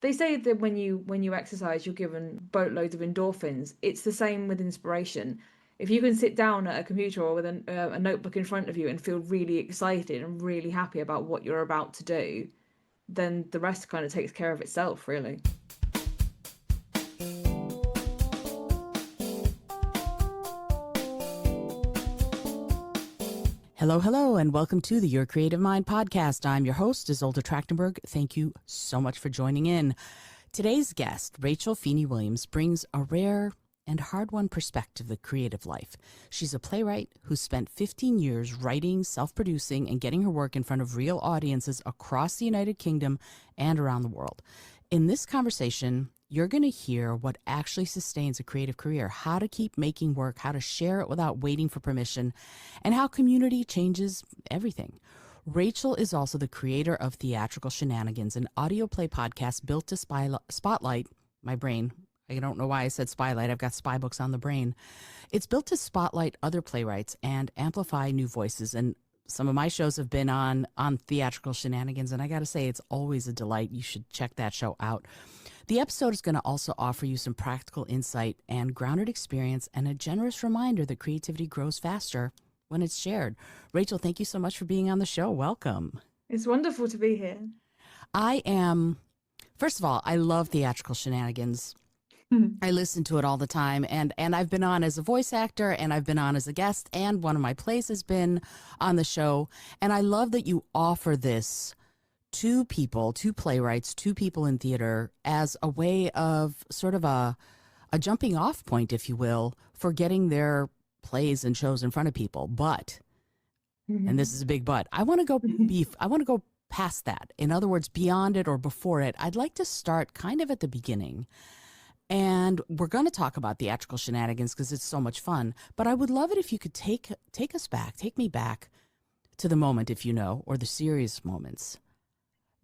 they say that when you exercise, you're given boatloads of endorphins. It's the same with inspiration. If you can sit down at a computer or with a notebook in front of you and feel really excited and really happy about what you're about to do, then the rest kind of takes care of itself, really. Hello, hello, and welcome to the Your Creative Mind podcast. I'm your host, Izolda Trakhtenberg. Thank you so much for joining in. Today's guest, Rachel Feeny-Williams, brings a rare and hard-won perspective of the creative life. She's a playwright who spent 15 years writing, self-producing, and getting her work in front of real audiences across the United Kingdom and around the world. In this conversation, you're going to hear what actually sustains a creative career, how to keep making work, how to share it without waiting for permission, and how community changes everything. Rachel is also the creator of Theatrical Shenanigans, an audio play podcast built to spotlight my brain. I don't know why I said spotlight. I've got spy books on the brain. It's built to spotlight other playwrights and amplify new voices. And some of my shows have been on Theatrical Shenanigans, and I got to say, it's always a delight. You should check that show out. The episode is going to also offer you some practical insight and grounded experience and a generous reminder that creativity grows faster when it's shared. Rachel, thank you so much for being on the show. Welcome. It's wonderful to be here. First of all, I love Theatrical Shenanigans. I listen to it all the time, and I've been on as a voice actor, and I've been on as a guest, and one of my plays has been on the show. And I love that you offer this to people, to playwrights, to people in theater as a way of sort of a jumping off point, if you will, for getting their plays and shows in front of people. But, and this is a big but, I want to go past that. In other words, beyond it or before it. I'd like to start kind of at the beginning. And we're going to talk about Theatrical Shenanigans because it's so much fun. But I would love it if you could take me back to the moment, if you know, or the serious moments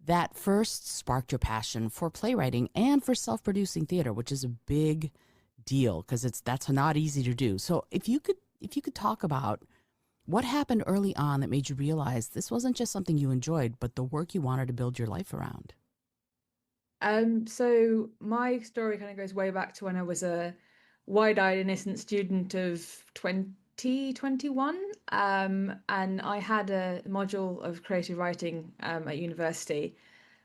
that first sparked your passion for playwriting and for self-producing theater, which is a big deal because that's not easy to do. So if you could talk about what happened early on that made you realize this wasn't just something you enjoyed, but the work you wanted to build your life around. So my story kind of goes way back to when I was a wide-eyed, innocent student of 2021. And I had a module of creative writing at university,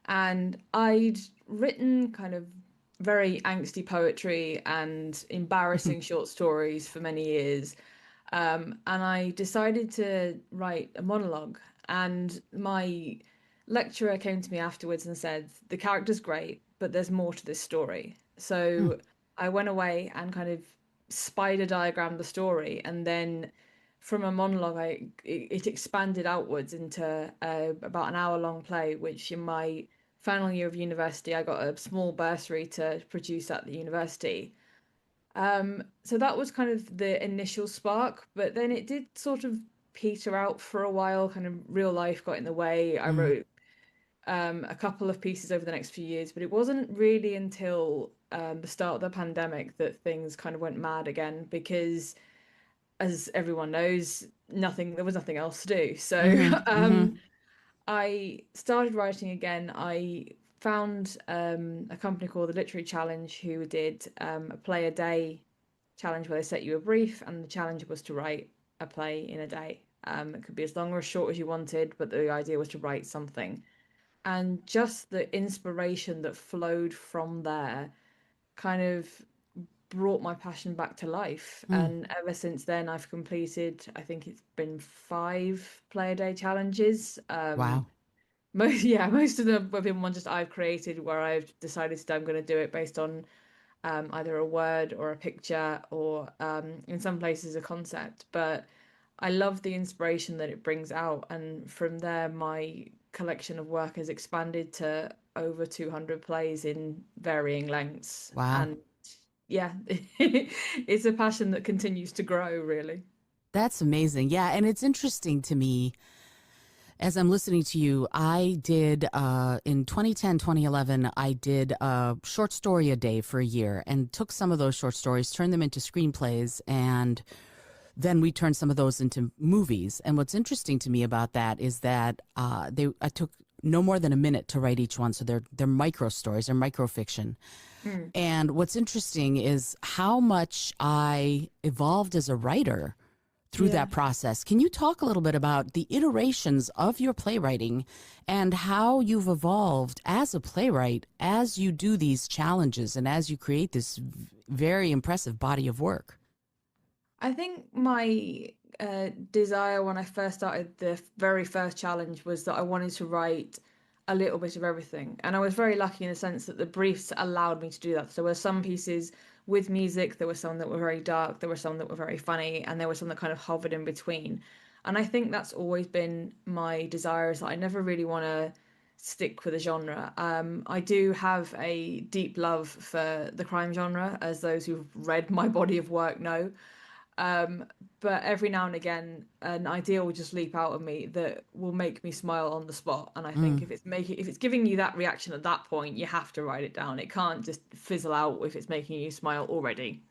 and I'd written kind of very angsty poetry and embarrassing short stories for many years. And I decided to write a monologue, and my lecturer came to me afterwards and said, the character's great, but there's more to this story. So I went away and kind of spider diagrammed the story, and then from a monologue it expanded outwards into about an hour-long play, which in my final year of university I got a small bursary to produce at the university. So that was kind of the initial spark, but then it did sort of peter out for a while. Kind of real life got in the way. I wrote a couple of pieces over the next few years, but it wasn't really until the start of the pandemic that things kind of went mad again, because as everyone knows, there was nothing else to do. So I started writing again. I found a company called the Literary Challenge who did a play a day challenge where they set you a brief, and the challenge was to write a play in a day. It could be as long or as short as you wanted, but the idea was to write something. And just the inspiration that flowed from there kind of brought my passion back to life. And ever since then, I've completed, I think it's been 5 play a day challenges. Wow. Most of them have been ones just I've created where I've decided that I'm going to do it based on either a word or a picture, or in some places a concept. But I love the inspiration that it brings out, and from there my collection of work has expanded to over 200 plays in varying lengths. Wow. And yeah, it's a passion that continues to grow, really. That's amazing. Yeah. And it's interesting to me as I'm listening to you. I did in 2010, 2011, I did a short story a day for a year and took some of those short stories, turned them into screenplays, and then we turned some of those into movies. And what's interesting to me about that is that I took no more than a minute to write each one. So they're micro stories, they're micro fiction. And what's interesting is how much I evolved as a writer through that process. Can you talk a little bit about the iterations of your playwriting and how you've evolved as a playwright as you do these challenges and as you create this very impressive body of work? I think my desire when I first started the very first challenge was that I wanted to write a little bit of everything. And I was very lucky in the sense that the briefs allowed me to do that. So there were some pieces with music, there were some that were very dark, there were some that were very funny, and there were some that kind of hovered in between. And I think that's always been my desire, is that I never really want to stick with a genre. I do have a deep love for the crime genre, as those who've read my body of work know. But every now and again, an idea will just leap out of me that will make me smile on the spot. And I think if it's giving you that reaction at that point, you have to write it down. It can't just fizzle out if it's making you smile already.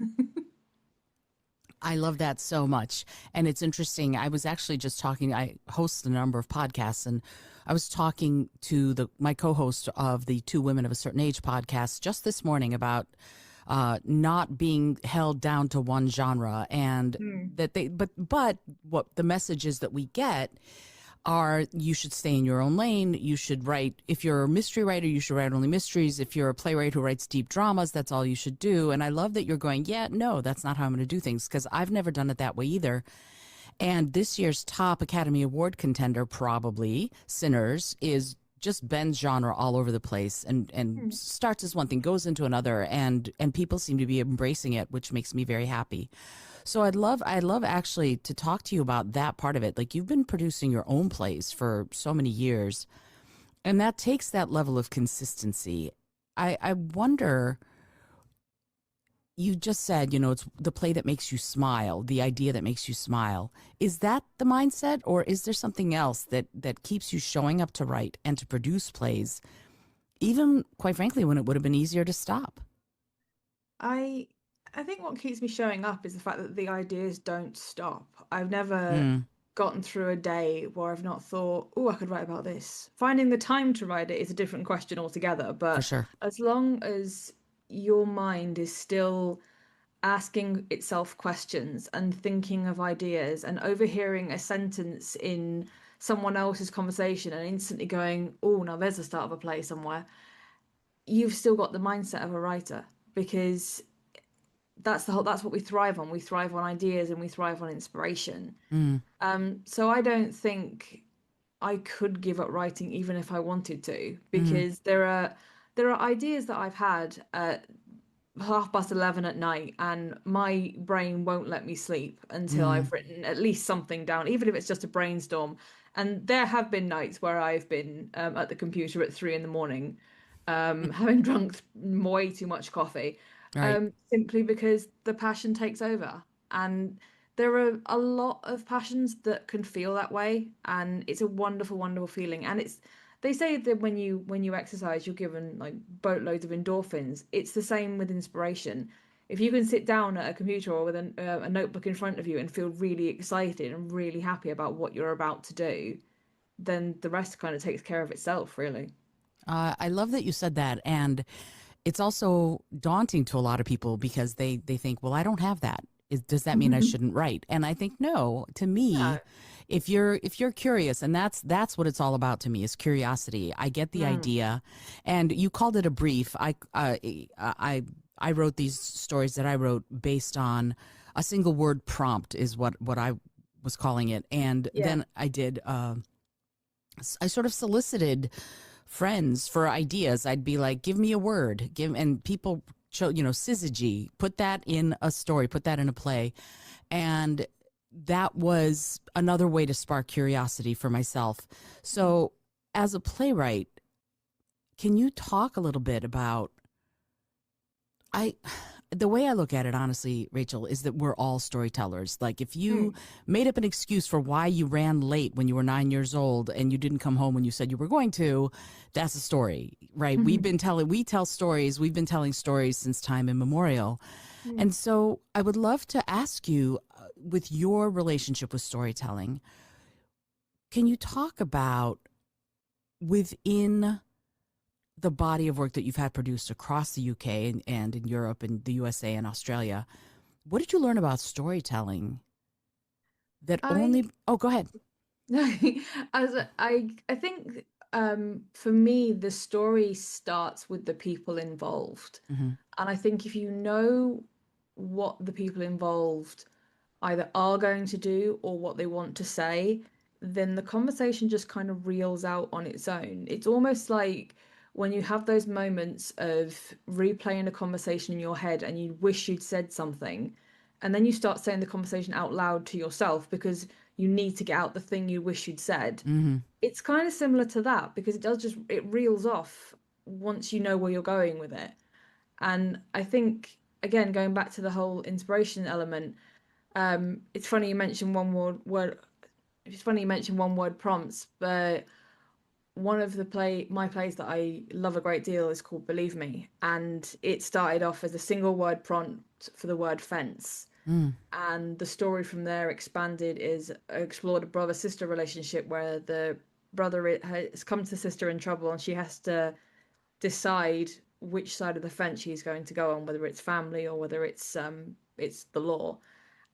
I love that so much. And it's interesting. I was actually just talking, I host a number of podcasts, and I was talking to my co-host of the Two Women of a Certain Age podcast just this morning about not being held down to one genre, and that but what the messages that we get are, you should stay in your own lane. You should write, if you're a mystery writer, you should write only mysteries. If you're a playwright who writes deep dramas, that's all you should do. And I love that you're going, yeah, no, that's not how I'm going to do things, because I've never done it that way either. And this year's top Academy Award contender, probably Sinners, is just bends genre all over the place, and starts as one thing, goes into another, and people seem to be embracing it, which makes me very happy. So I'd love actually to talk to you about that part of it. Like, you've been producing your own plays for so many years, and that takes that level of consistency. I wonder, you just said, it's the play that makes you smile, the idea that makes you smile. Is that the mindset, or is there something else that keeps you showing up to write and to produce plays, even, quite frankly, when it would have been easier to stop? I think what keeps me showing up is the fact that the ideas don't stop. I've never gotten through a day where I've not thought, oh, I could write about this. Finding the time to write it is a different question altogether. But For sure. as long as your mind is still asking itself questions and thinking of ideas and overhearing a sentence in someone else's conversation and instantly going, oh, now there's the start of a play somewhere, you've still got the mindset of a writer, because that's what we thrive on. We thrive on ideas, and we thrive on inspiration. So I don't think I could give up writing even if I wanted to, because there are ideas that I've had at 11:30 at night, and my brain won't let me sleep until I've written at least something down, even if it's just a brainstorm. And there have been nights where I've been at the computer at 3 a.m, having drunk way too much coffee, Right. simply because the passion takes over. And there are a lot of passions that can feel that way, and it's a wonderful, wonderful feeling. And they say that when you exercise, you're given like boatloads of endorphins. It's the same with inspiration. If you can sit down at a computer or with a notebook in front of you and feel really excited and really happy about what you're about to do, then the rest kind of takes care of itself, really. I love that you said that. And it's also daunting to a lot of people, because they think, well, I don't have that. Does that mean I shouldn't write? And I think, no, to me, No. if you're curious, and that's what it's all about to me, is curiosity. I get the idea, and you called it a brief. I wrote these stories that I wrote based on a single word prompt, is what I was calling it. And then I did, I sort of solicited friends for ideas. I'd be like, give me a word, and people show, syzygy, put that in a story, put that in a play. And that was another way to spark curiosity for myself. So as a playwright, can you talk a little bit about, the way I look at it, honestly, Rachel, is that we're all storytellers. Like, if you made up an excuse for why you ran late when you were 9 years old and you didn't come home when you said you were going to, that's a story, right? We tell stories. We've been telling stories since time immemorial. And so I would love to ask you, with your relationship with storytelling, can you talk about within the body of work that you've had produced across the UK and in Europe and the USA and Australia, what did you learn about storytelling that only, I oh, go ahead. No, I think for me the story starts with the people involved. Hmm. And I think if you know what the people involved either are going to do or what they want to say, then the conversation just kind of reels out on its own. It's almost like when you have those moments of replaying a conversation in your head and you wish you'd said something, and then you start saying the conversation out loud to yourself because you need to get out the thing you wish you'd said. Hmm. It's kind of similar to that because it reels off once you know where you're going with it. And I think, again, going back to the whole inspiration element, it's funny you mentioned it's funny you mentioned one word prompts, but one of my plays that I love a great deal is called Believe Me, and it started off as a single word prompt for the word fence. Mm. And the story from there expanded is explored a brother-sister relationship where the brother has come to the sister in trouble and she has to decide which side of the fence she's going to go on, whether it's family or whether it's the law.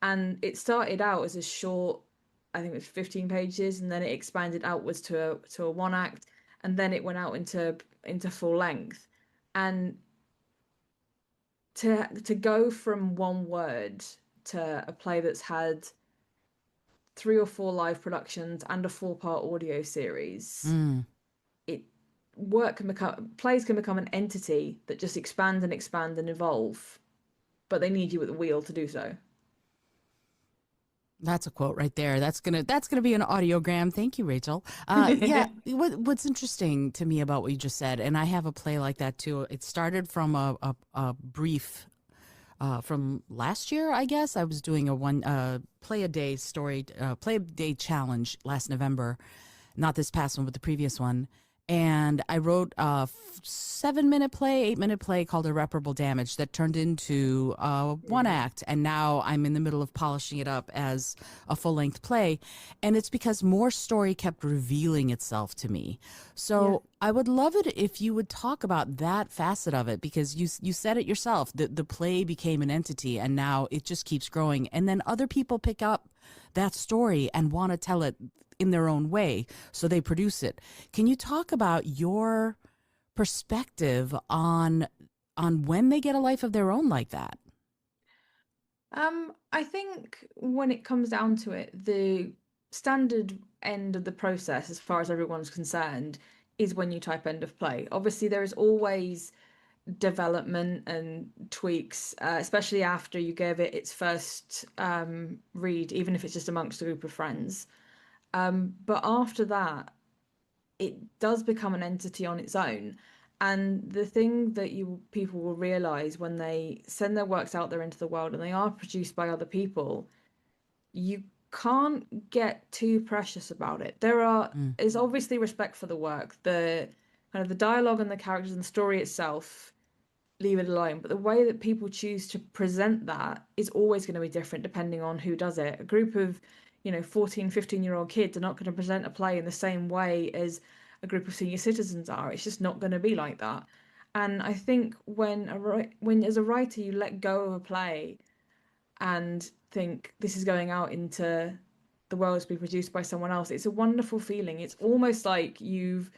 And it started out as a short, I think it was 15 pages, and then it expanded outwards to a one act, and then it went out into full length. And to go from one word to a play that's had 3 or 4 live productions and a 4-part audio series, Mm. it plays can become an entity that just expand and evolve, but they need you at the wheel to do so. That's a quote right there. That's gonna be an audiogram. Thank you, Rachel. Yeah. What's interesting to me about what you just said, and I have a play like that too. It started from a brief from last year, I guess. I was doing a one play a day story, play a day challenge last November, not this past one, but the previous one. And I wrote a 7-minute play, 8-minute play called Irreparable Damage that turned into one act. And now I'm in the middle of polishing it up as a full length play. And it's because more story kept revealing itself to me. So I would love it if you would talk about that facet of it, because you said it yourself, the play became an entity and now it just keeps growing. And then other people pick up that story and want to tell it in their own way, so they produce it. Can you talk about your perspective on when they get a life of their own like that? I think when it comes down to it, the standard end of the process, as far as everyone's concerned, is when you type end of play. Obviously, there is always development and tweaks, especially after you give it its first read, even if it's just amongst a group of friends. But after that, it does become an entity on its own. And the thing that you people will realize when they send their works out there into the world and they are produced by other people, you can't get too precious about it. Mm. Is obviously respect for the work, the kind of the dialogue and the characters and the story itself, leave it alone. But the way that people choose to present that is always going to be different depending on who does it. A group of, 14, 15-year-old kids are not going to present a play in the same way as a group of senior citizens are. It's just not going to be like that. And I think when as a writer you let go of a play and think this is going out into the world to be produced by someone else, it's a wonderful feeling. It's almost like you've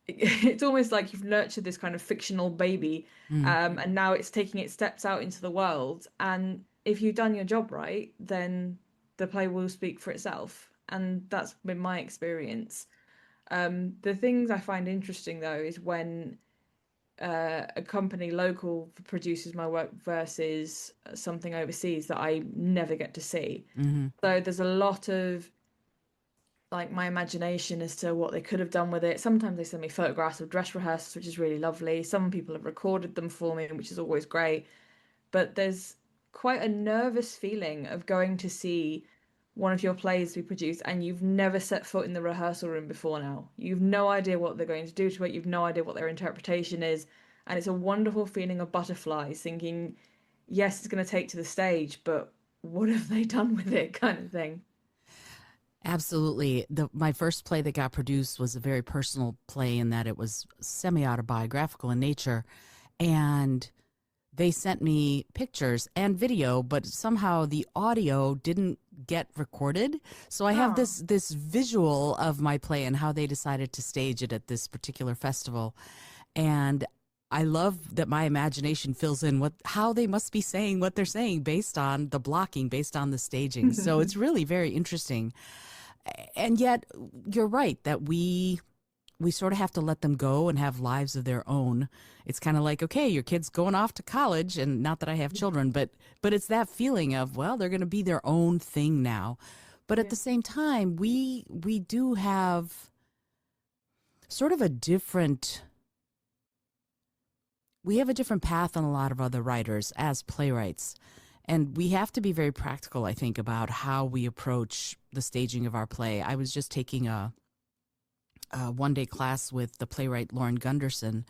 nurtured this kind of fictional baby, Mm. and now it's taking its steps out into the world. And if you've done your job right, then the play will speak for itself. And that's been my experience. The things I find interesting though is when a company local produces my work versus something overseas that I never get to see. Mm-hmm. So there's a lot of like my imagination as to what they could have done with it. Sometimes they send me photographs of dress rehearsals, which is really lovely. Some people have recorded them for me, which is always great. But there's quite a nervous feeling of going to see one of your plays be produced and you've never set foot in the rehearsal room before now. You've no idea what they're going to do to it. You've no idea what their interpretation is. And it's a wonderful feeling of butterflies, thinking, yes, it's going to take to the stage, but what have they done with it kind of thing. Absolutely. My first play that got produced was a very personal play in that it was semi-autobiographical in nature. And they sent me pictures and video, but somehow the audio didn't get recorded. So I have Oh. this visual of my play and how they decided to stage it at this particular festival. And I love that my imagination fills in how they must be saying what they're saying based on the blocking, based on the staging. So it's really very interesting. And yet you're right that we sort of have to let them go and have lives of their own. It's kind of like, okay, your kid's going off to college, and not that I have children, but it's that feeling of, well, they're going to be their own thing now. But at Yeah. the same time, we do have sort of a different we have a different path than a lot of other writers as playwrights. And we have to be very practical, I think, about how we approach the staging of our play. I was just taking a one-day class with the playwright Lauren Gunderson,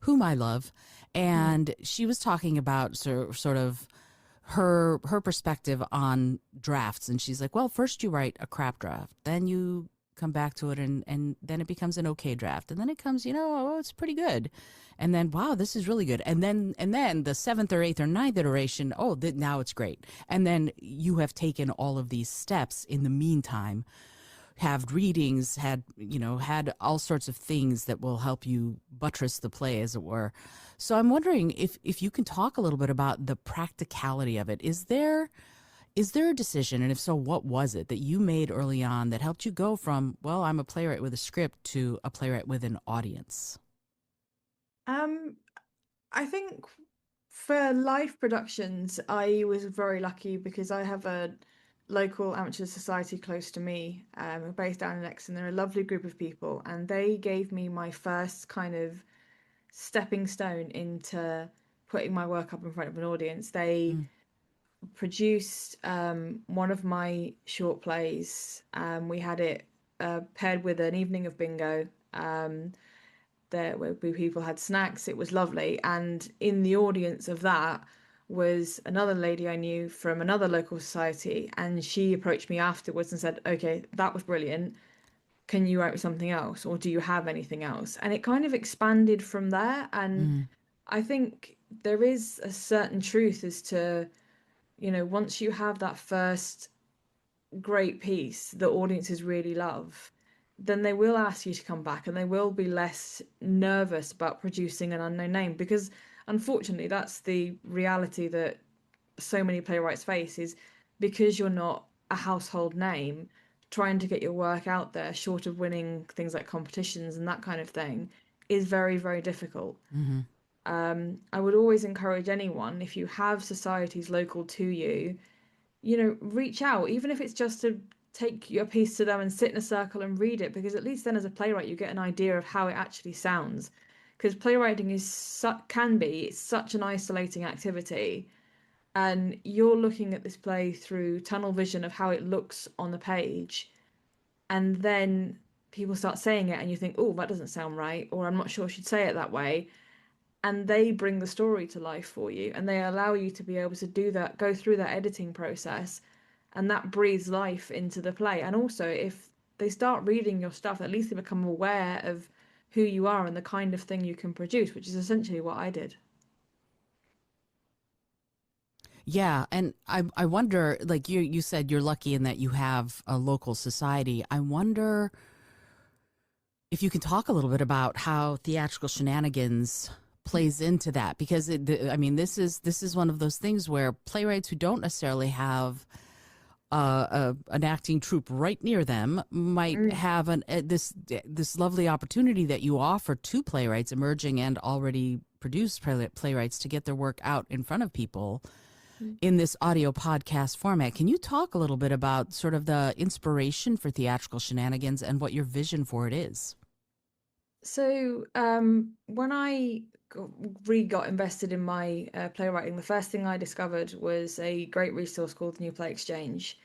whom I love, Mm. and she was talking about sort of her perspective on drafts. And she's like, well, first you write a crap draft, then you come back to it, and then it becomes an okay draft, and then it comes, oh, it's pretty good, and then wow, this is really good, and then the seventh or eighth or ninth iteration, oh, now it's great, and then you have taken all of these steps in the meantime, have readings, had all sorts of things that will help you buttress the play, as it were. So I'm wondering if you can talk a little bit about the practicality of it. Is there a decision, and if so, what was it that you made early on that helped you go from, well, I'm a playwright with a script, to a playwright with an audience? Um, I think for live productions, I was very lucky because I have a local amateur society close to me, based down in Exton. They're a lovely group of people, and they gave me my first kind of stepping stone into putting my work up in front of an audience. They Mm. produced one of my short plays. We had it paired with an evening of bingo. There where people had snacks. It was lovely, and in the audience of that was another lady I knew from another local society, and she approached me afterwards and said, "Okay, that was brilliant. Can you write something else, or do you have anything else?" And it kind of expanded from there. And Mm. I think there is a certain truth as to, once you have that first great piece that audiences really love, then they will ask you to come back, and they will be less nervous about producing an unknown name, because unfortunately that's the reality that so many playwrights face, is because you're not a household name, trying to get your work out there short of winning things like competitions and that kind of thing is very, very difficult. Mm-hmm. I would always encourage anyone, if you have societies local to you, reach out, even if it's just to take your piece to them and sit in a circle and read it, because at least then as a playwright you get an idea of how it actually sounds. Because playwriting can be, it's such an isolating activity, and you're looking at this play through tunnel vision of how it looks on the page, and then people start saying it and you think, oh, that doesn't sound right, or I'm not sure I should say it that way, and they bring the story to life for you, and they allow you to be able to do that, go through that editing process, and that breathes life into the play. And also, if they start reading your stuff, at least they become aware of who you are and the kind of thing you can produce, which is essentially what I did. Yeah, and I wonder, like you said, you're lucky in that you have a local society. I wonder if you can talk a little bit about how Theatrical Shenanigans plays into that, because I mean, this is one of those things where playwrights who don't necessarily have an acting troupe right near them might Mm. have this lovely opportunity that you offer to playwrights, emerging and already produced playwrights, to get their work out in front of people in this audio podcast format. Can you talk a little bit about sort of the inspiration for Theatrical Shenanigans and what your vision for it is? So, when I really got invested in my playwriting, the first thing I discovered was a great resource called the New Play Exchange.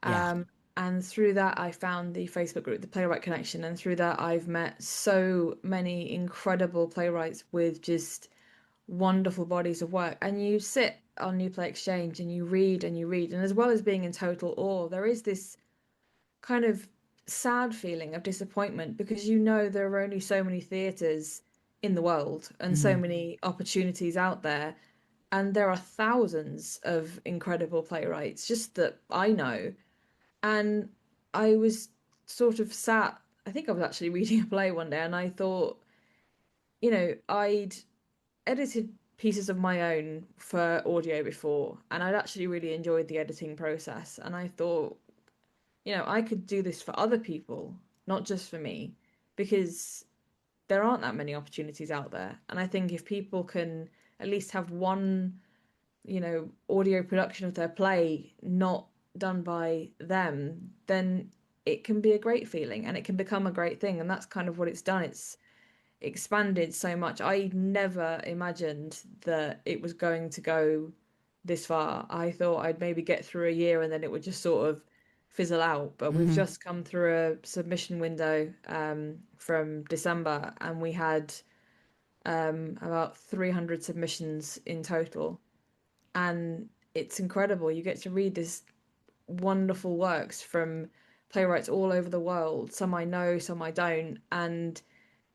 Yeah. Um, and through that, I found the Facebook group, the Playwright Connection, and through that, I've met so many incredible playwrights with just wonderful bodies of work. And you sit on New Play Exchange and you read and you read, and as well as being in total awe, there is this kind of sad feeling of disappointment, because you know there are only so many theatres in the world and so Mm-hmm. many opportunities out there, and there are thousands of incredible playwrights just that I know. And I was sort of sat, I think I was actually reading a play one day, and I thought, I'd edited pieces of my own for audio before, and I'd actually really enjoyed the editing process. And I thought, I could do this for other people, not just for me, because there aren't that many opportunities out there. And I think if people can at least have one, audio production of their play not done by them, then it can be a great feeling and it can become a great thing. And that's kind of what it's done. It's expanded so much. I never imagined that it was going to go this far. I thought I'd maybe get through a year and then it would just sort of fizzle out. But we've Mm-hmm. just come through a submission window from December, and we had about 300 submissions in total. And it's incredible. You get to read this wonderful works from playwrights all over the world. Some I know, some I don't. And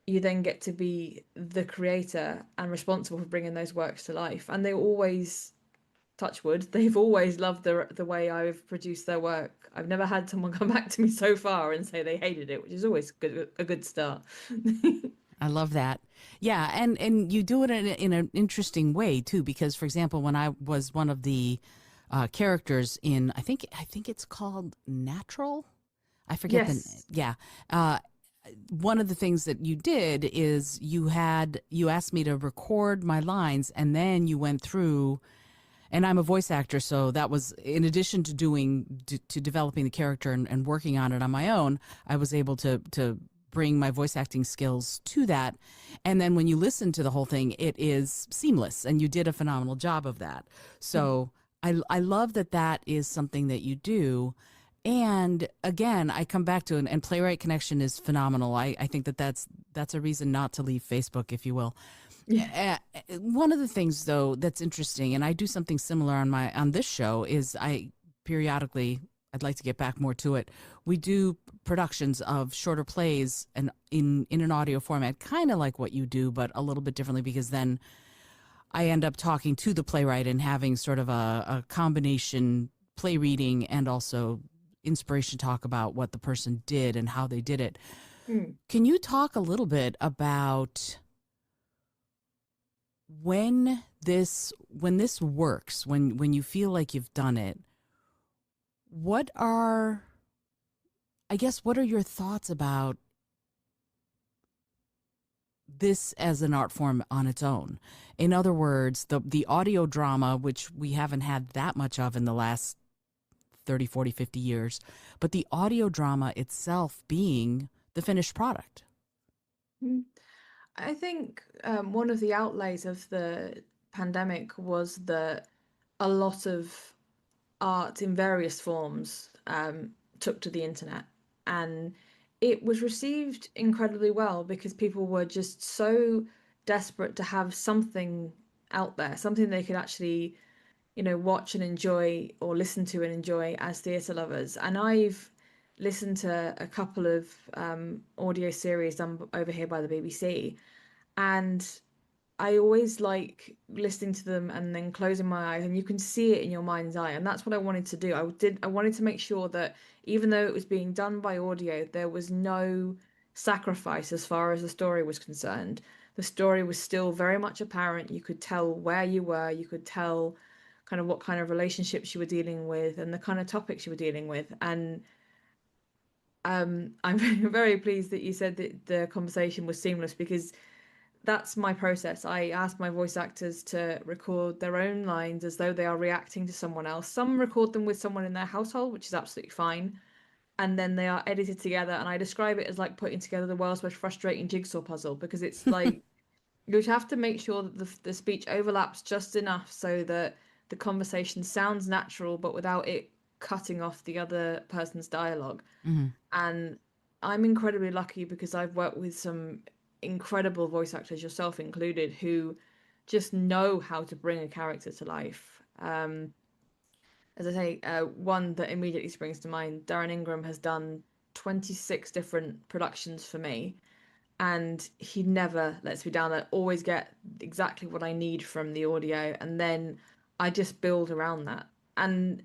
you then get to be the creator and responsible for bringing those works to life. And they always, touch wood, they've always loved the way I've produced their work. I've never had someone come back to me so far and say they hated it, which is always a good start. I love that. Yeah, and you do it in an interesting way too, because for example, when I was one of the characters in, I think it's called Natural. I forget the Yes. yeah. Uh, One of the things that you did is you asked me to record my lines, and then you went through. And I'm a voice actor, so that was in addition to developing the character and working on it on my own. I was able to bring my voice acting skills to that. And then when you listen to the whole thing, it is seamless, and you did a phenomenal job of that. So I love that that is something that you do. And again, I come back to it, and Playwright Connection is phenomenal. I think that that's a reason not to leave Facebook, if you will. Yeah. One of the things though that's interesting, and I do something similar on this show, is I periodically, I'd like to get back more to it. We do productions of shorter plays and in an audio format, kind of like what you do, but a little bit differently, because then I end up talking to the playwright and having sort of a combination play reading and also inspiration talk about what the person did and how they did it. Mm. Can you talk a little bit about when this works, when you feel like you've done it, what are what are your thoughts about this as an art form on its own? In other words, the audio drama, which we haven't had that much of in the last 30, 40, 50 years, but the audio drama itself being the finished product. Mm. I think one of the outlays of the pandemic was that a lot of art in various forms took to the internet, and it was received incredibly well because people were just so desperate to have something out there, something they could actually, watch and enjoy, or listen to and enjoy as theatre lovers. And I've listened to a couple of audio series done over here by the BBC, and I always like listening to them and then closing my eyes, and you can see it in your mind's eye. And that's what I wanted to do. I wanted to make sure that even though it was being done by audio, there was no sacrifice as far as the story was concerned. The story was still very much apparent. You could tell where you were, you could tell kind of what kind of relationships you were dealing with and the kind of topics you were dealing with. And I'm very pleased that you said that the conversation was seamless, because that's my process. I ask my voice actors to record their own lines as though they are reacting to someone else. Some record them with someone in their household, which is absolutely fine. And then they are edited together. And I describe it as like putting together the world's most frustrating jigsaw puzzle, because it's like you have to make sure that the speech overlaps just enough so that the conversation sounds natural, but without it cutting off the other person's dialogue. Mm-hmm. And I'm incredibly lucky because I've worked with some incredible voice actors, yourself included, who just know how to bring a character to life. as I say, one that immediately springs to mind, Darren Ingram has done 26 different productions for me, and he never lets me down. I always get exactly what I need from the audio, and then I just build around that. And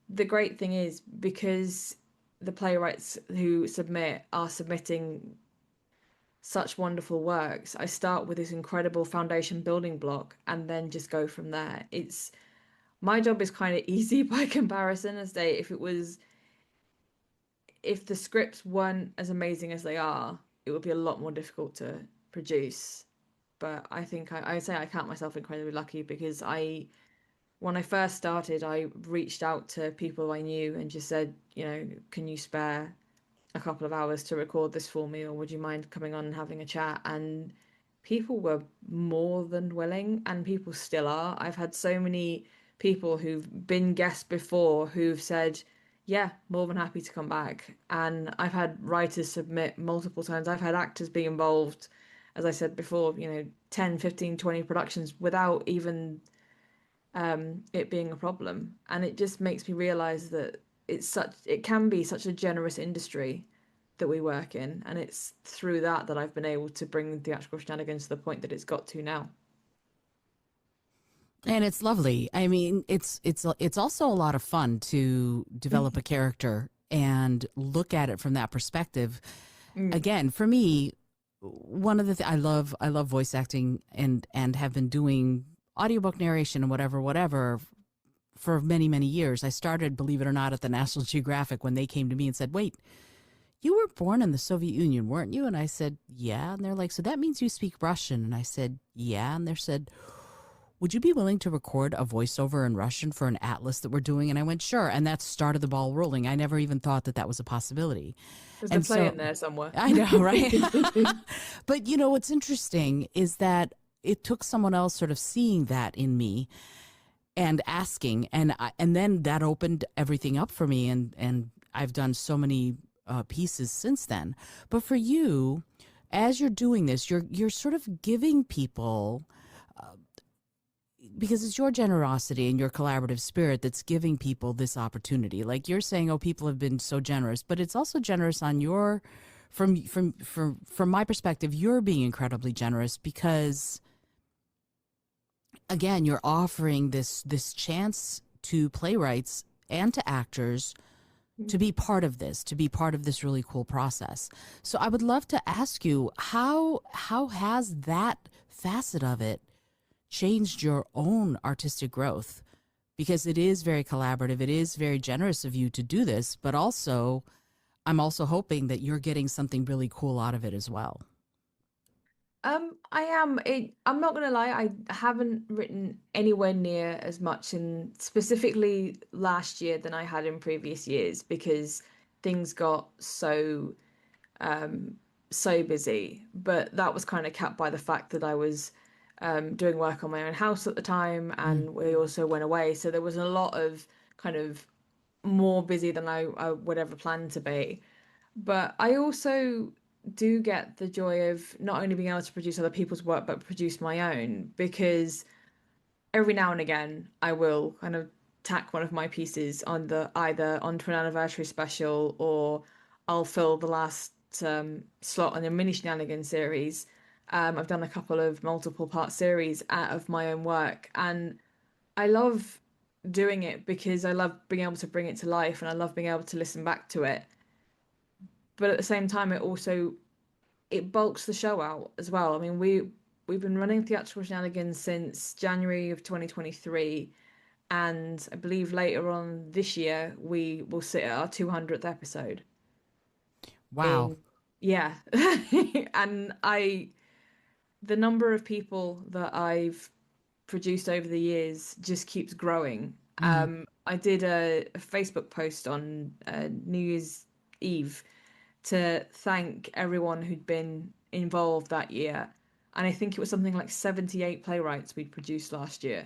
the great thing is, because the playwrights who submit are submitting such wonderful works, I start with this incredible foundation building block and then just go from there. It's my job is kind of easy by comparison, as they if the scripts weren't as amazing as they are, it would be a lot more difficult to produce. But I think I say I count myself incredibly lucky, because when I first started, I reached out to people I knew and just said, can you spare a couple of hours to record this for me, or would you mind coming on and having a chat? And people were more than willing, and people still are. I've had so many people who've been guests before who've said, yeah, more than happy to come back. And I've had writers submit multiple times. I've had actors be involved, as I said before, 10, 15, 20 productions without even it being a problem. And it just makes me realize that it can be such a generous industry that we work in, and it's through that I've been able to bring Theatrical Shenanigans to the point that it's got to now. And it's lovely. I mean, it's also a lot of fun to develop a character and look at it from that perspective. Again, for me, one of the I love voice acting, and have been doing audiobook narration and whatever for many years. I started, believe it or not, at the National Geographic when they came to me and said, "Wait, you were born in the Soviet Union, weren't you?" And I said, "Yeah." And they're like, "So that means you speak Russian?" And I said, "Yeah." And they said, "Would you be willing to record a voiceover in Russian for an atlas that we're doing?" And I went, "Sure." And that started the ball rolling. I never even thought that was a possibility. There's a play in there somewhere. I know, right? But what's interesting is that it took someone else sort of seeing that in me and asking, and then that opened everything up for me, and I've done so many pieces since then. But for you, as you're doing this, you're sort of giving people, because it's your generosity and your collaborative spirit that's giving people this opportunity. Like you're saying, oh, people have been so generous, but it's also generous on your, from my perspective, you're being incredibly generous, because again, you're offering this chance to playwrights and to actors to be part of this really cool process. So I would love to ask you, how has that facet of it changed your own artistic growth? Because it is very collaborative. It is very generous of you to do this, but also I'm also hoping that you're getting something really cool out of it as well. I am. I'm not gonna lie, I haven't written anywhere near as much in specifically last year than I had in previous years, because things got so busy. But that was kind of capped by the fact that I was doing work on my own house at the time, and we also went away. So there was a lot of kind of more busy than I would ever plan to be. But I also do get the joy of not only being able to produce other people's work, but produce my own, because every now and again I will kind of tack one of my pieces on either onto an anniversary special, or I'll fill the last slot on the mini Shenanigans series. I've done a couple of multiple part series out of my own work, and I love doing it because I love being able to bring it to life, and I love being able to listen back to it. But at the same time, it bulks the show out as well. I mean, we've been running Theatrical Shenanigans since January of 2023, and I believe later on this year we will sit at our 200th episode. Wow. Yeah. And the number of people that I've produced over the years just keeps growing. I did a Facebook post on New Year's Eve to thank everyone who'd been involved that year. And I think it was something like 78 playwrights we'd produced last year.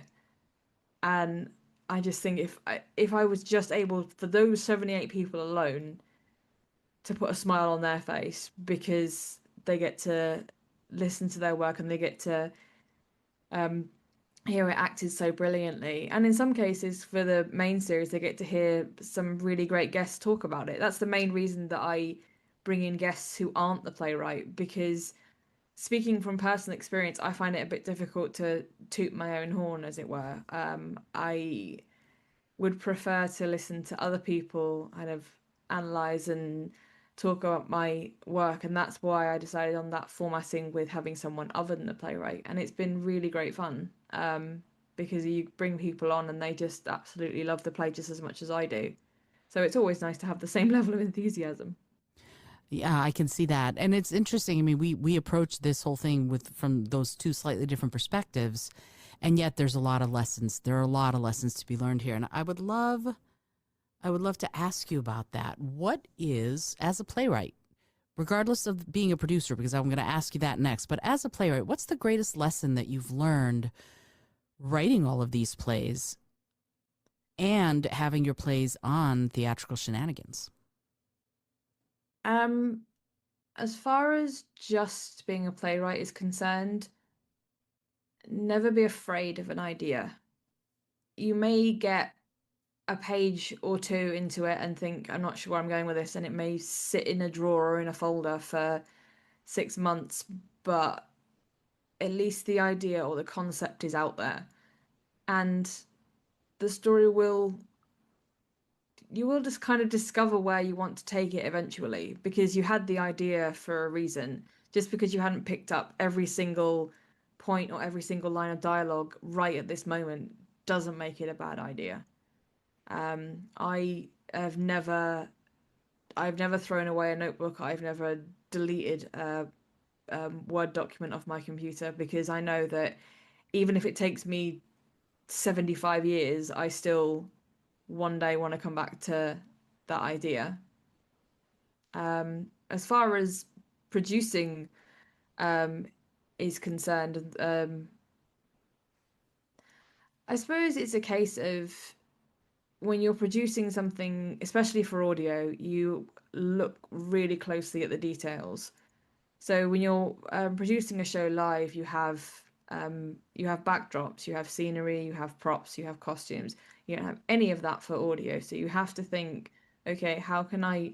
And I just think if I was just able, for those 78 people alone, to put a smile on their face because they get to listen to their work, and they get to hear it acted so brilliantly. And in some cases, for the main series, they get to hear some really great guests talk about it. That's the main reason that I bring in guests who aren't the playwright, because speaking from personal experience, I find it a bit difficult to toot my own horn, as it were. I would prefer to listen to other people kind of analyze and talk about my work, and that's why I decided on that formatting with having someone other than the playwright, and it's been really great fun, because you bring people on and they just absolutely love the play just as much as I do, so it's always nice to have the same level of enthusiasm. Yeah, I can see that. And it's interesting. I mean, we approach this whole thing with from those two slightly different perspectives, and yet there's a lot of lessons. There are a lot of lessons to be learned here. And I would love to ask you about that. What is, as a playwright, regardless of being a producer, because I'm going to ask you that next, but as a playwright, what's the greatest lesson that you've learned writing all of these plays and having your plays on Theatrical Shenanigans? Um, as far as just being a playwright is concerned, never be afraid of an idea. You may get a page or two into it and think, I'm not sure where I'm going with this, and it may sit in a drawer or in a folder for 6 months, but at least the idea or the concept is out there. And the story will, you will just kind of discover where you want to take it eventually, because you had the idea for a reason. Just because you hadn't picked up every single point or every single line of dialogue right at this moment doesn't make it a bad idea. I have never, I've never thrown away a notebook. I've never deleted a Word document off my computer, because I know that even if it takes me 75 years, I still one day want to come back to that idea. As far as producing is concerned, I suppose it's a case of when you're producing something, especially for audio, you look really closely at the details. So when you're producing a show live, you have backdrops, you have scenery, you have props, you have costumes. You don't have any of that for audio. So you have to think, okay, how can I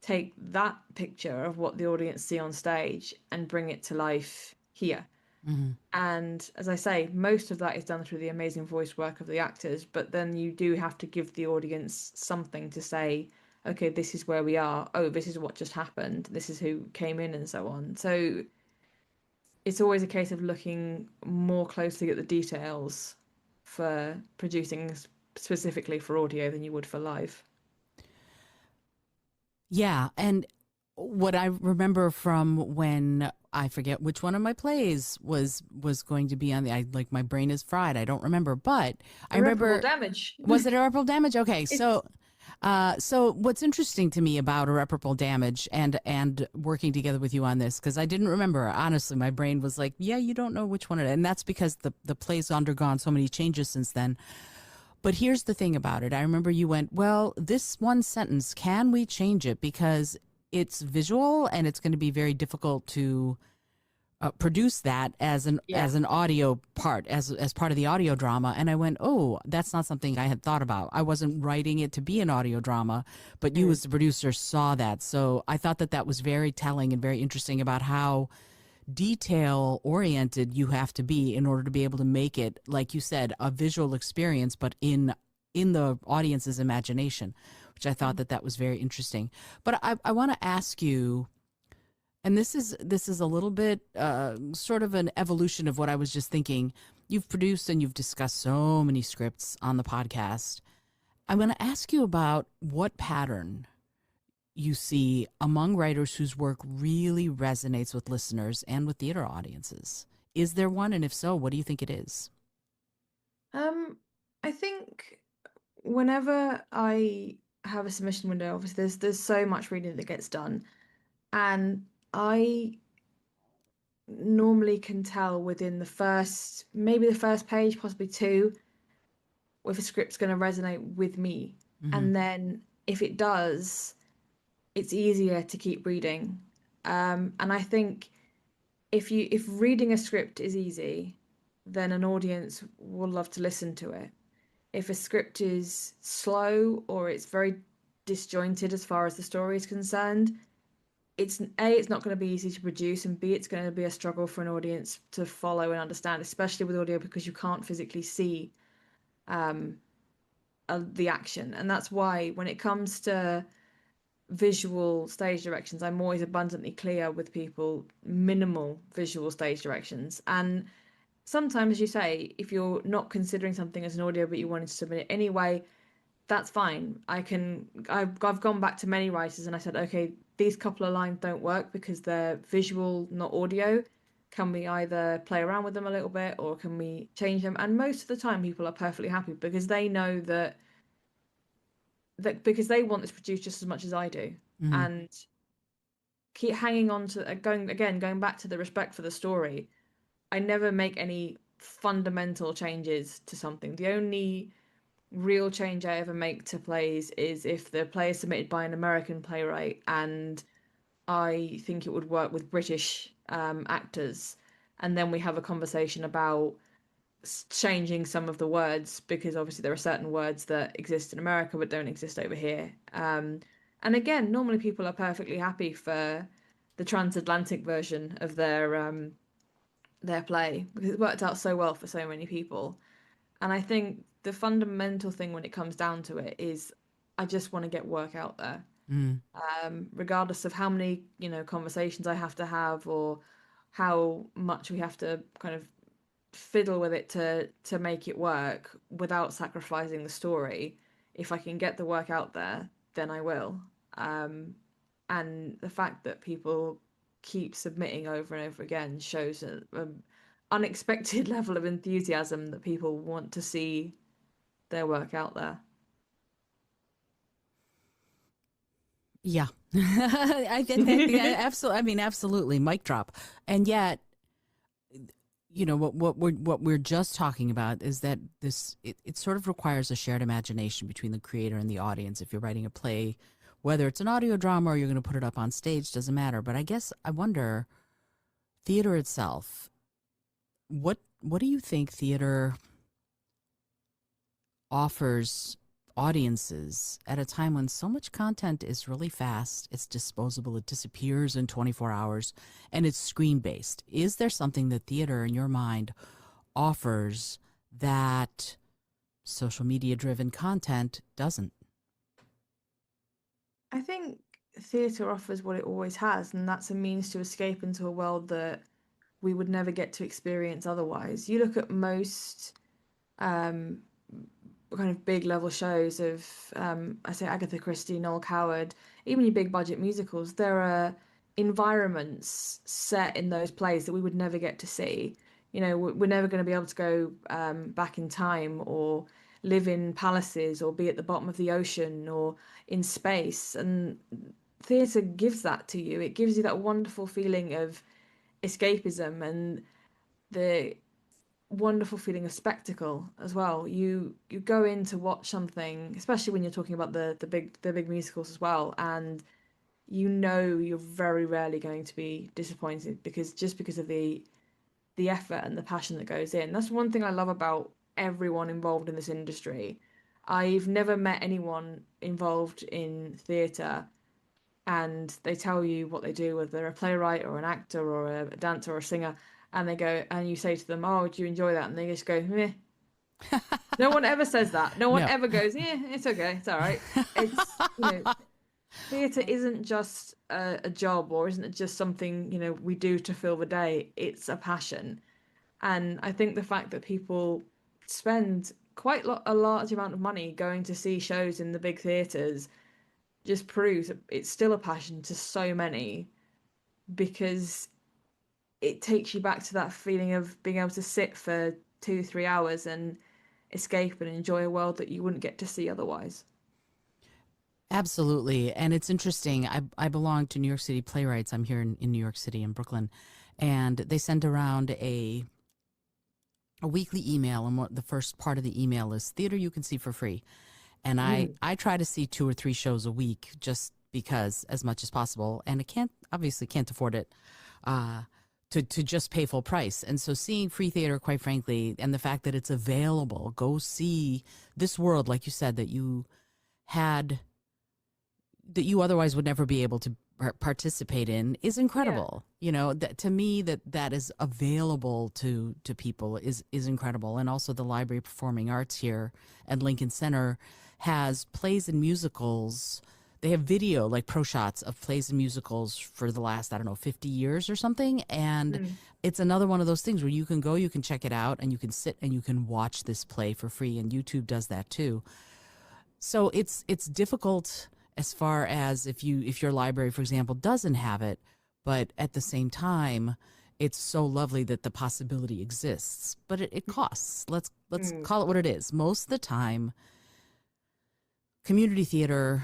take that picture of what the audience see on stage and bring it to life here? Mm-hmm. And as I say, most of that is done through the amazing voice work of the actors, but then you do have to give the audience something to say, okay, this is where we are. Oh, this is what just happened. This is who came in, and so on. So it's always a case of looking more closely at the details for producing specifically for audio than you would for live. Yeah, and what I remember from when I forget which one of my plays was going to be on the I like my brain is fried. I don't remember, but I Irreparable remember damage. was it irreparable damage? Okay, It's so what's interesting to me about irreparable damage and working together with you on this, because I didn't remember, honestly, my brain was like, yeah, you don't know which one it is, and that's because the play's undergone so many changes since then. But here's the thing about it. I remember you went, well, this one sentence, can we change it? Because it's visual and it's going to be very difficult to produce that yeah. as an audio part, as part of the audio drama. And I went, oh, that's not something I had thought about. I wasn't writing it to be an audio drama, but you Mm. as the producer saw that. So I thought that that was very telling and very interesting about how detail oriented you have to be in order to be able to make it, like you said, a visual experience, but in the audience's imagination, which I thought Mm. that that was very interesting. But I want to ask you, and this is a little bit sort of an evolution of what I was just thinking. You've produced and you've discussed so many scripts on the podcast. I'm going to ask you about what pattern you see among writers whose work really resonates with listeners and with theater audiences. Is there one? And if so, what do you think it is? Um, I think whenever I have a submission window, obviously there's so much reading that gets done, and I normally can tell within the first, maybe the first page, possibly two, if a script's going to resonate with me. Mm-hmm. And then if it does, it's easier to keep reading. And I think if reading a script is easy, then an audience will love to listen to it. If a script is slow or it's very disjointed as far as the story is concerned, it's not going to be easy to produce, and B, it's going to be a struggle for an audience to follow and understand, especially with audio because you can't physically see um, the action. And that's why when it comes to visual stage directions, I'm always abundantly clear with people, minimal visual stage directions. And sometimes, as you say, if you're not considering something as an audio but you wanted to submit it anyway, that's fine. I've gone back to many writers and I said, okay, these couple of lines don't work because they're visual, not audio. Can we either play around with them a little bit or can we change them? And most of the time people are perfectly happy because they know that because they want this produced just as much as I do. Mm-hmm. And keep hanging on to going back to the respect for the story. I never make any fundamental changes to something. The only real change I ever make to plays is if the play is submitted by an American playwright and I think it would work with British actors, and then we have a conversation about changing some of the words because obviously there are certain words that exist in America but don't exist over here. And again, normally people are perfectly happy for the transatlantic version of their play because it worked out so well for so many people. And I think the fundamental thing when it comes down to it is I just want to get work out there. Regardless of how many, conversations I have to have or how much we have to kind of fiddle with it to make it work without sacrificing the story. If I can get the work out there, then I will. And the fact that people keep submitting over and over again shows an unexpected level of enthusiasm that people want to see their work out there. Yeah. I think absolutely. I mean, absolutely. Mic drop. And yet, what we're just talking about is that it sort of requires a shared imagination between the creator and the audience. If you're writing a play, whether it's an audio drama or you're going to put it up on stage, doesn't matter. But I guess I wonder, theater itself, what do you think theater offers audiences at a time when so much content is really fast, it's disposable, it disappears in 24 hours, and it's screen-based? Is there something that theater, in your mind, offers that social media-driven content doesn't? I think theatre offers what it always has, and that's a means to escape into a world that we would never get to experience otherwise. You look at most kind of big level shows of I say Agatha Christie, Noel Coward, even your big budget musicals, there are environments set in those plays that we would never get to see. We're never going to be able to go back in time or live in palaces or be at the bottom of the ocean or in space. And theatre gives that to you. It gives you that wonderful feeling of escapism and the wonderful feeling of spectacle as well. You go in to watch something, especially when you're talking about the big musicals as well, and you're very rarely going to be disappointed because of the effort and the passion that goes in. That's one thing I love about everyone involved in this industry. I've never met anyone involved in theatre and they tell you what they do, whether they're a playwright or an actor or a dancer or a singer, and they go and you say to them, "Oh, do you enjoy that?" And they just go, "Meh." No one ever says that. No one No. ever goes, "Yeah, it's okay, it's all right." It's theatre isn't just a job or isn't it just something we do to fill the day. It's a passion, and I think the fact that people spend quite a large amount of money going to see shows in the big theatres just proves it's still a passion to so many because it takes you back to that feeling of being able to sit for 2-3 hours and escape and enjoy a world that you wouldn't get to see otherwise. Absolutely. And it's interesting. I belong to New York City Playwrights. I'm here in New York City in Brooklyn. And they send around a weekly email. And the first part of the email is theater you can see for free. And I try to see 2 or 3 shows a week just because, as much as possible. And I obviously can't afford it to just pay full price. And so seeing free theater, quite frankly, and the fact that it's available, go see this world, like you said, had that you otherwise would never be able to participate in is Yeah. incredible. You know, that to me that is available to people is incredible. And also the Library of Performing Arts here at Lincoln Center has plays and musicals. They have video, like pro shots of plays and musicals for the last, I don't know, 50 years or something. And Mm. it's another one of those things where you can go, you can check it out, and you can sit and you can watch this play for free. And YouTube does that too. So it's difficult as far as if your library, for example, doesn't have it, but at the same time, it's so lovely that the possibility exists. But it costs. Let's Mm. call it what it is. Most of the time, community theater,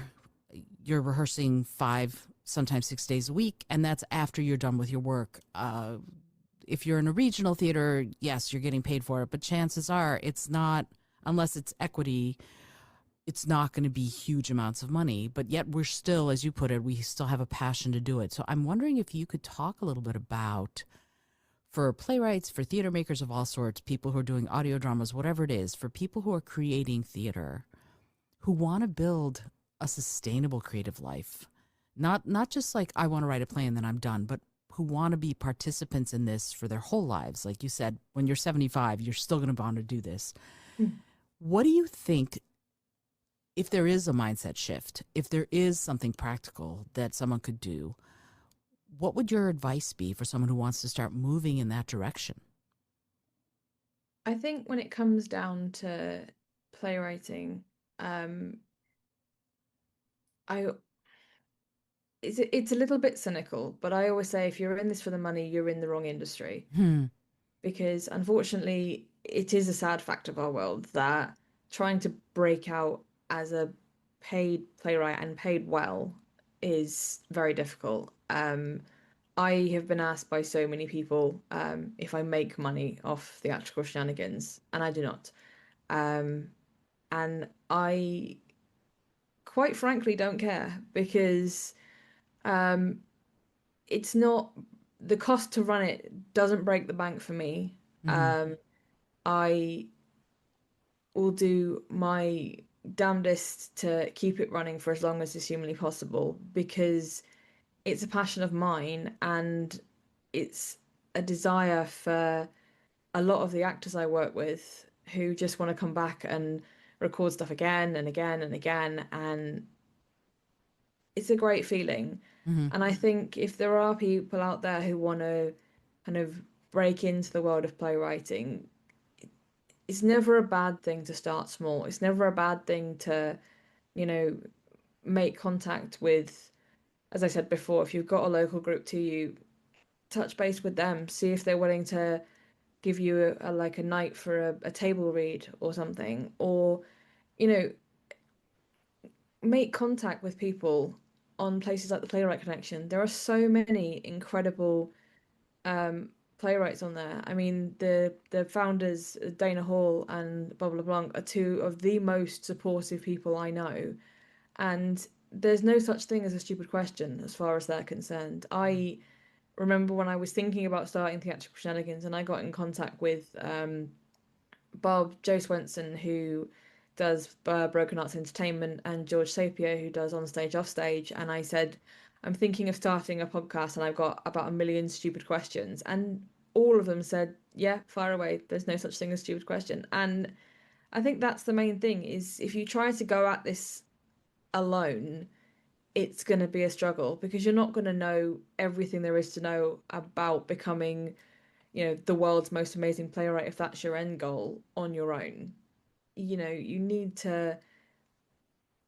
you're rehearsing 5, sometimes 6 days a week, and that's after you're done with your work. If you're in a regional theater, yes, you're getting paid for it, but chances are it's not, unless it's equity, it's not going to be huge amounts of money. But yet we're still, as you put it, we still have a passion to do it. So I'm wondering if you could talk a little bit about, for playwrights, for theater makers of all sorts, people who are doing audio dramas, whatever it is, for people who are creating theater, who want to build a sustainable creative life, not just like I want to write a play and then I'm done, but who want to be participants in this for their whole lives. Like you said, when you're 75, you're still going to want to do this. Mm. What do you think, if there is a mindset shift, if there is something practical that someone could do, what would your advice be for someone who wants to start moving in that direction? I think when it comes down to playwriting, um, I it's a little bit cynical, but I always say if you're in this for the money, you're in the wrong industry. Hmm. Because unfortunately, it is a sad fact of our world that trying to break out as a paid playwright and paid well is very difficult. I have been asked by so many people if I make money off theatrical shenanigans, and I do not. Um, and I quite frankly don't care because um, it's not the cost to run it doesn't break the bank for me. Mm-hmm. Um, I will do my damnedest to keep it running for as long as is humanly possible because it's a passion of mine and it's a desire for a lot of the actors I work with who just want to come back and record stuff again and again and again. And it's a great feeling. Mm-hmm. And I think if there are people out there who want to kind of break into the world of playwriting, it's never a bad thing to start small. It's never a bad thing to, you know, make contact with, as I said before, if you've got a local group to you, touch base with them, see if they're willing to give you a like a night for a table read or something, or, you know, make contact with people on places like the Playwright Connection. There are so many incredible um, playwrights on there. I mean, the founders, Dana Hall and Bob LeBlanc, are two of the most supportive people I know. And there's no such thing as a stupid question as far as they're concerned. I remember when I was thinking about starting Theatrical Shenanigans and I got in contact with Bob, Joe Swenson, who does Broken Arts Entertainment, and George Sapio, who does On Stage, Off Stage. And I said, I'm thinking of starting a podcast and I've got about a million stupid questions. And all of them said, yeah, fire away. There's no such thing as stupid question. And I think that's the main thing is if you try to go at this alone, it's going to be a struggle because you're not going to know everything there is to know about becoming, the world's most amazing playwright if that's your end goal on your own. You need to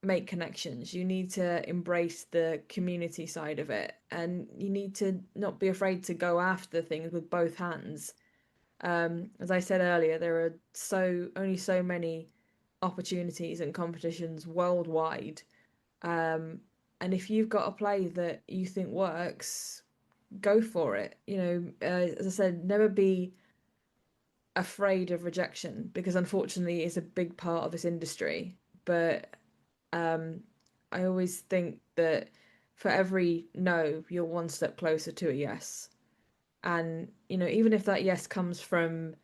make connections. You need to embrace the community side of it, and you need to not be afraid to go after things with both hands. As I said earlier, there are only so many opportunities and competitions worldwide. Um, and if you've got a play that you think works, go for it. As I said, never be afraid of rejection because unfortunately it's a big part of this industry. But um, I always think that for every no, you're one step closer to a yes. And, even if that yes comes from,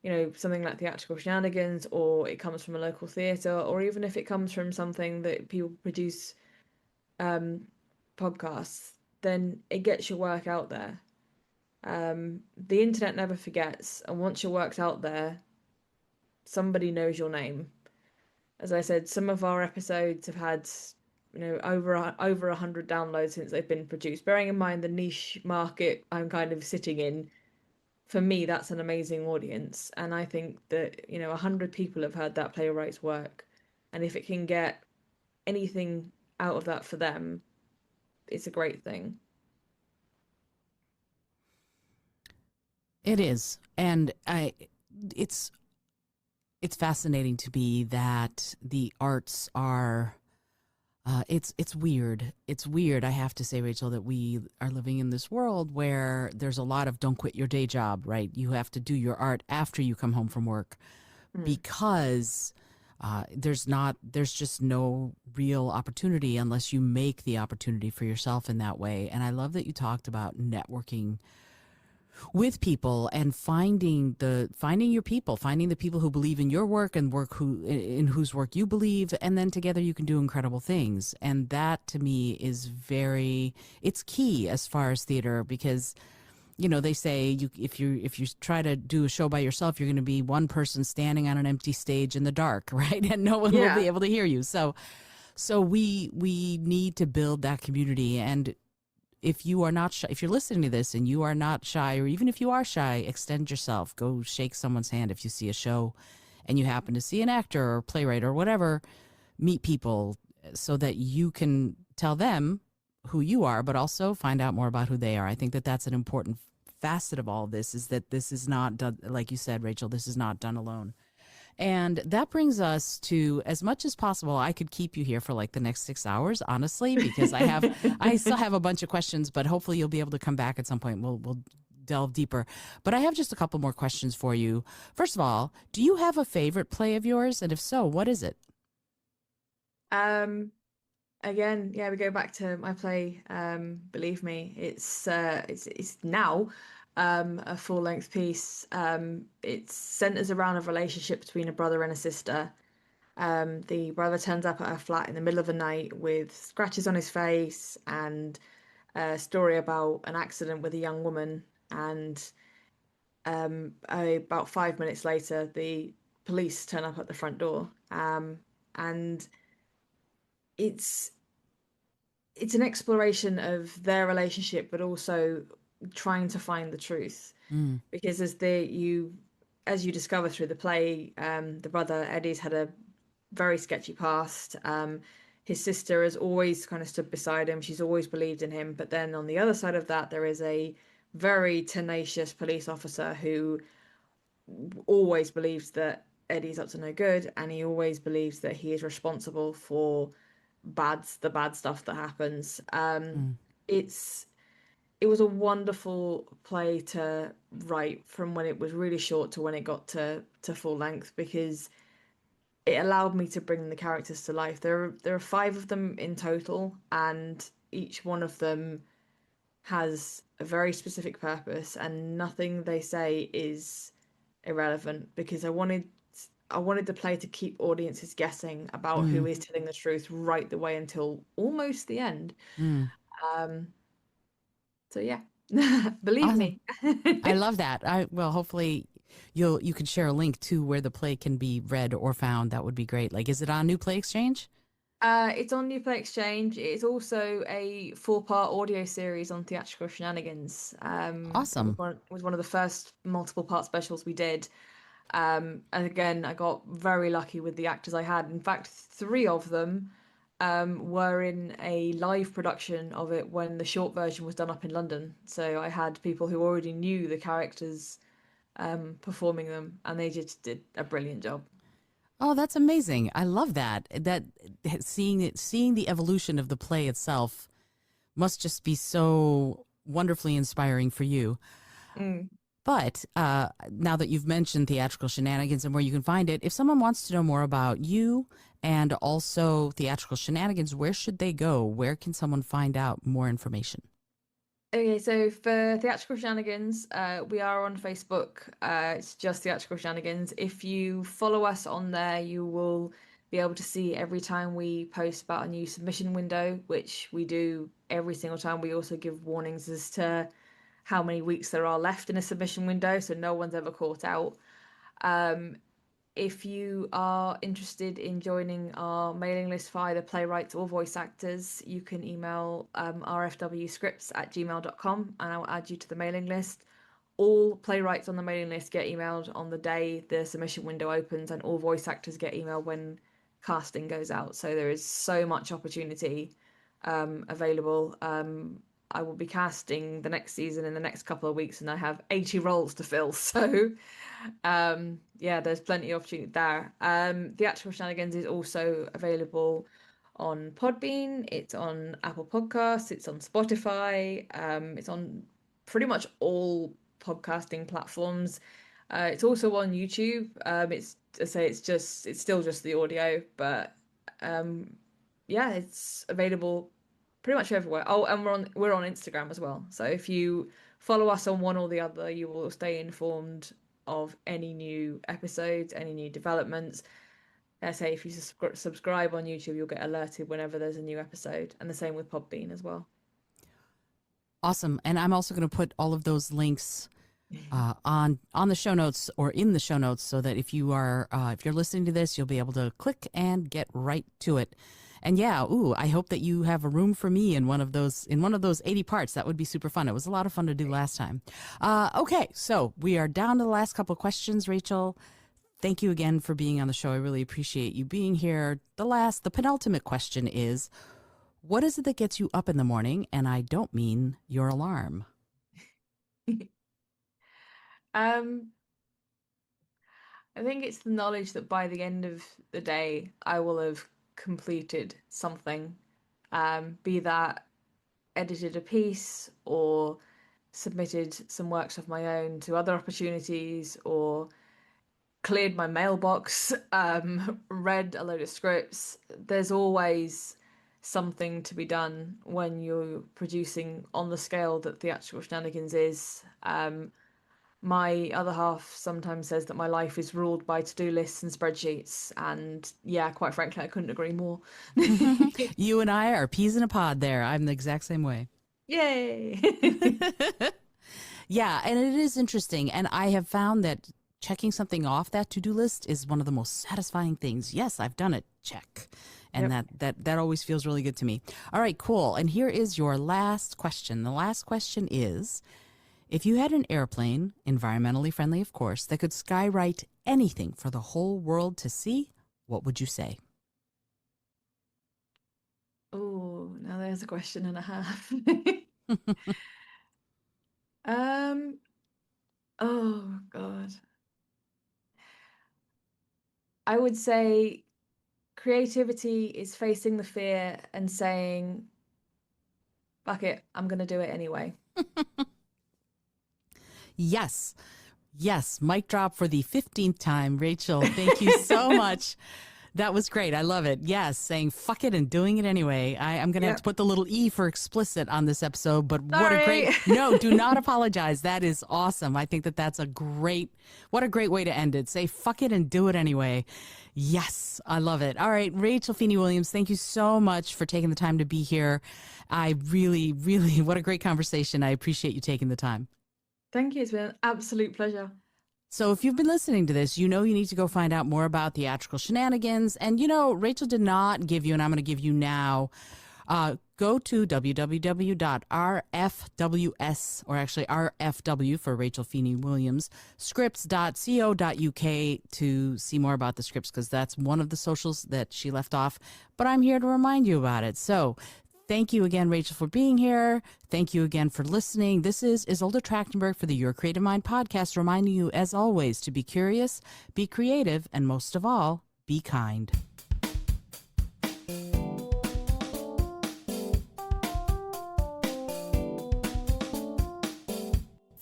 something like Theatrical Shenanigans, or it comes from a local theatre, or even if it comes from something that people produce podcasts, then it gets your work out there. The internet never forgets, and once your work's out there, somebody knows your name. As I said, some of our episodes have had, over 100 downloads since they've been produced. Bearing in mind the niche market I'm kind of sitting in, for me, that's an amazing audience. And I think that, 100 people have heard that playwright's work. And if it can get anything out of that for them, it's a great thing. It is. And it's fascinating to me that the arts are, it's weird. It's weird, I have to say, Rachel, that we are living in this world where there's a lot of don't quit your day job, right? You have to do your art after you come home from work because there's just no real opportunity unless you make the opportunity for yourself in that way. And I love that you talked about networking with people and finding your people, finding the people who believe in your work and in whose work you believe, and then together you can do incredible things. And that to me is it's key as far as theater, because they say if you try to do a show by yourself, you're going to be one person standing on an empty stage in the dark, right? And no one will be able to hear you. So we need to build that community. And if you are not shy, if you're listening to this and you are not shy, or even if you are shy, extend yourself. Go shake someone's hand if you see a show and you happen to see an actor or playwright or whatever. Meet people so that you can tell them who you are, but also find out more about who they are. I think that that's an important facet of all of this, is that this is not done, like you said, Rachel, this is not done alone. And that brings us to, as much as possible, I could keep you here for like the next 6 hours, honestly, because I still have a bunch of questions, but hopefully you'll be able to come back at some point. We'll delve deeper. But I have just a couple more questions for you. First of all, do you have a favorite play of yours? And if so, what is it? Again, we go back to my play, Believe Me. It's now a full-length piece. It centers around a relationship between a brother and a sister. The brother turns up at her flat in the middle of the night with scratches on his face and a story about an accident with a young woman. And about 5 minutes later, the police turn up at the front door. And it's an exploration of their relationship, but also trying to find the truth. Because as you discover through the play, the brother Eddie's had a very sketchy past. His sister has always kind of stood beside him. She's always believed in him. But then on the other side of that, there is a very tenacious police officer who always believes that Eddie's up to no good, and he always believes that he is responsible for the bad stuff that happens. It was a wonderful play to write, from when it was really short to when it got to full length, because it allowed me to bring the characters to life. There are 5 of them in total, and each one of them has a very specific purpose, and nothing they say is irrelevant, because I wanted the play to keep audiences guessing about who is telling the truth right the way until almost the end. So yeah, believe me. I love that. Hopefully you can share a link to where the play can be read or found. That would be great. Like, is it on New Play Exchange? It's on New Play Exchange. It's also a 4-part audio series on Theatrical Shenanigans. Awesome. It was one of the first multiple part specials we did. And again, I got very lucky with the actors I had. In fact, 3 of them were in a live production of it when the short version was done up in London. So I had people who already knew the characters performing them, and they just did a brilliant job. Oh, that's amazing. I love that. That seeing the evolution of the play itself must just be so wonderfully inspiring for you. But now that you've mentioned Theatrical Shenanigans and where you can find it, if someone wants to know more about you and also Theatrical Shenanigans, where should they go? Where can someone find out more information? Okay, so for Theatrical Shenanigans, we are on Facebook. It's just Theatrical Shenanigans. If you follow us on there, you will be able to see every time we post about a new submission window, which we do every single time. We also give warnings as to how many weeks there are left in a submission window, so no one's ever caught out. Um, if you are interested in joining our mailing list for either playwrights or voice actors, you can email rfwscripts@gmail.com and I'll add you to the mailing list. All playwrights on the mailing list get emailed on the day the submission window opens, and all voice actors get emailed when casting goes out. So there is so much opportunity available. I will be casting the next season in the next couple of weeks, and I have 80 roles to fill. So yeah, there's plenty of opportunity there. Theatrical Shenanigans is also available on Podbean, it's on Apple Podcasts, it's on Spotify, it's on pretty much all podcasting platforms. It's also on YouTube. It's I say it's still just the audio, but yeah, it's available pretty much everywhere. Oh, and we're on Instagram as well. So if you follow us on one or the other, you will stay informed of any new episodes, any new developments. I say if you subscribe on YouTube, you'll get alerted whenever there's a new episode, and the same with Podbean as well. Awesome. And I'm also going to put all of those links on the show notes or in the show notes, so that if you're listening to this, you'll be able to click and get right to it. And yeah, I hope that you have a room for me in one of those 80 parts. That would be super fun. It was a lot of fun to do last time. Okay, so we are down to the last couple of questions, Rachel. Thank you again for being on the show. I really appreciate you being here. The penultimate question is, what is it that gets you up in the morning? And I don't mean your alarm. I think it's the knowledge that by the end of the day, I will have completed something, be that edited a piece or submitted some works of my own to other opportunities, or cleared my mailbox, read a load of scripts. There's always something to be done when you're producing on the scale that Theatrical Shenanigans is. My other half sometimes says that my life is ruled by to-do lists and spreadsheets, and yeah, quite frankly, I couldn't agree more. You and I are peas in a pod there. I'm the exact same way. Yay! Yeah, and it is interesting, and I have found that checking something off that to-do list is one of the most satisfying things. Yes, I've done it. Check. And Yep. that always feels really good to me. All right, cool. And here is your last question. The last question is, if you had an airplane, environmentally friendly, of course, that could skywrite anything for the whole world to see, what would you say? Oh, now there's a question and a half. Oh God. I would say creativity is facing the fear and saying, fuck it, I'm gonna do it anyway. Yes. Yes. Mic drop for the 15th time. Rachel, thank you so much. That was great. I love it. Yes, saying fuck it and doing it anyway. I'm going to have to put the little E for explicit on this episode, but what a great, no, do not apologize. That is awesome. I think that's what a great way to end it. Say fuck it and do it anyway. Yes, I love it. All right, Rachel Feeny-Williams, thank you so much for taking the time to be here. I really, really, what a great conversation. I appreciate you taking the time. Thank you. It's been an absolute pleasure. So if you've been listening to this, you know you need to go find out more about Theatrical Shenanigans. And, Rachel did not give you, and I'm going to give you now, go to www.rfws, or actually RFW for Rachel Feeny-Williams, scripts.co.uk to see more about the scripts, because that's one of the socials that she left off. But I'm here to remind you about it. So thank you again, Rachel, for being here. Thank you again for listening. This is Izolda Trakhtenberg for the Your Creative Mind podcast, reminding you, as always, to be curious, be creative, and most of all, be kind.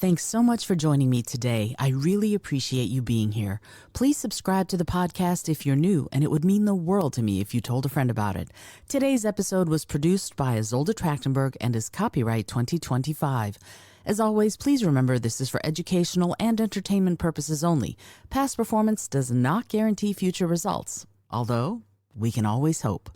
thanks so much for joining me today. I really appreciate you being here. Please subscribe to the podcast if you're new, and it would mean the world to me if you told a friend about it. Today's episode was produced by Izolda Trakhtenberg and is copyright 2025. As always, please remember this is for educational and entertainment purposes only. Past performance does not guarantee future results, although we can always hope.